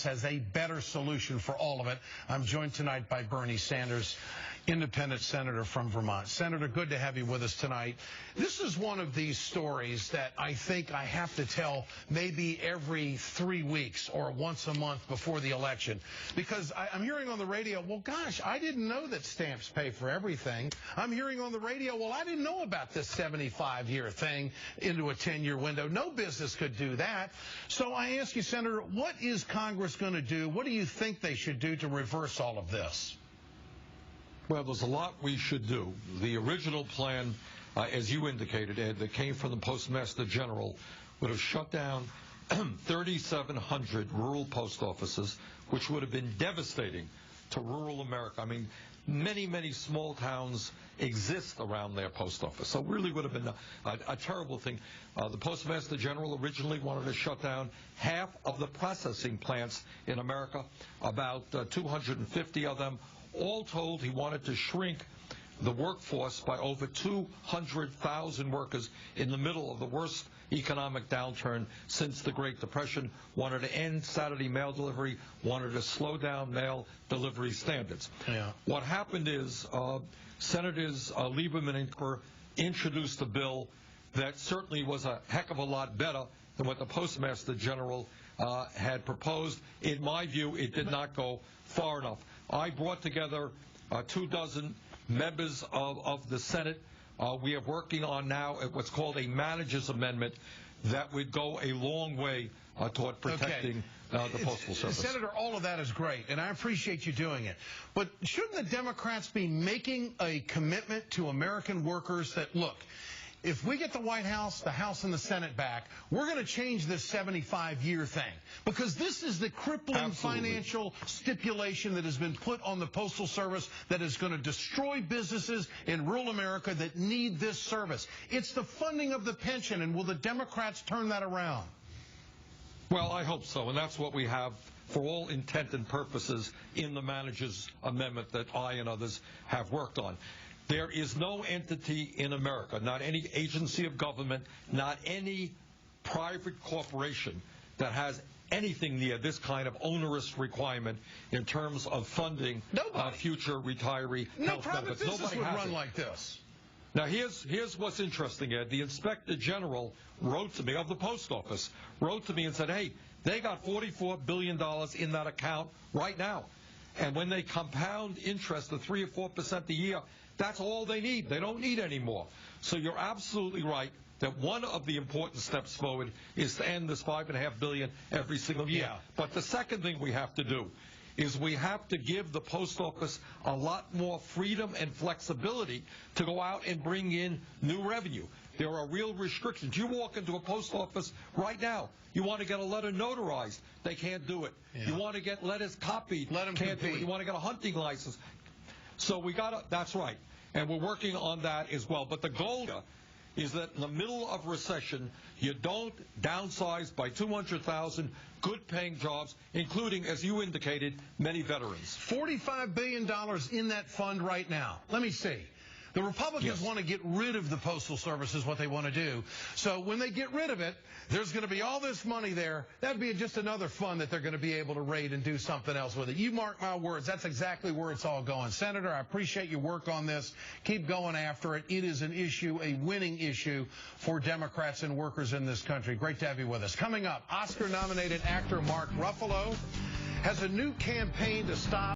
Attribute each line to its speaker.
Speaker 1: has a better solution for all of it. I'm joined tonight by Bernie Sanders, independent senator from Vermont. Senator, good to have you with us tonight. This is one of these stories that I think I have to tell maybe every 3 weeks or once a month before the election, because I'm hearing on the radio, well, gosh, I didn't know that stamps pay for everything. I'm hearing on the radio, well, I didn't know about this 75-year thing into a 10-year window. No business could do that. So I ask you, Senator, what is Congress going to do? What do you think they should do to reverse all of this?
Speaker 2: Well, there's a lot we should do. The original plan, as you indicated, Ed, that came from the Postmaster General, would have shut down 3,700 rural post offices, which would have been devastating to rural America. I mean, many, many small towns exist around their post office, so it really would have been a terrible thing. The Postmaster General originally wanted to shut down half of the processing plants in America, about 250 of them. All told, he wanted to shrink the workforce by over 200,000 workers in the middle of the worst economic downturn since the Great Depression, wanted to end Saturday mail delivery, wanted to slow down mail delivery standards.
Speaker 1: Yeah.
Speaker 2: What happened is Senators Lieberman and Cooper introduced a bill that certainly was a heck of a lot better than what the Postmaster General had proposed. In my view, it did not go far enough. I brought together 24 members of the Senate. We are working on now what's called a manager's amendment that would go a long way toward protecting the Postal Service.
Speaker 1: Senator, all of that is great, and I appreciate you doing it. But shouldn't the Democrats be making a commitment to American workers that, look, if we get the White House, the House, and the Senate back, we're going to change this 75-year thing. Because this is the crippling financial stipulation that has been put on the Postal Service that is going to destroy businesses in rural America that need this service. It's the funding of the pension, and will the Democrats turn that around?
Speaker 2: Well, I hope so, and that's what we have for all intent and purposes in the manager's amendment that I and others have worked on. There is no entity in America, not any agency of government, not any private corporation that has anything near this kind of onerous requirement in terms of funding future retiree health benefits.
Speaker 1: No private business would run like this.
Speaker 2: Now, here's what's interesting, Ed. The Inspector General wrote to me, of the Post Office, wrote to me and said, hey, they got $44 billion in that account right now. And when they compound interest of 3 or 4% a year, that's all they need. They don't need any more. So you're absolutely right that one of the important steps forward is to end this $5.5 billion every single year.
Speaker 1: Yeah.
Speaker 2: But the second thing we have to do is we have to give the post office a lot more freedom and flexibility to go out and bring in new revenue. There are real restrictions. You walk into a post office right now, you want to get a letter notarized, they can't do it.
Speaker 1: Yeah.
Speaker 2: You want to get letters copied, can't do it. You want to get a hunting license. So we got to, that's right. And we're working on that as well. But the goal is that in the middle of recession, you don't downsize by 200,000 good-paying jobs, including, as you indicated, many veterans.
Speaker 1: $45 billion in that fund right now. Let me see. The Republicans want to get rid of the Postal Service is what they want to do. So when they get rid of it, there's going to be all this money there. That'd be just another fund that they're going to be able to raid and do something else with it. You mark my words, that's exactly where it's all going. Senator, I appreciate your work on this. Keep going after it. It is an issue, a winning issue for Democrats and workers in this country. Great to have you with us. Coming up, Oscar-nominated actor Mark Ruffalo has a new campaign to stop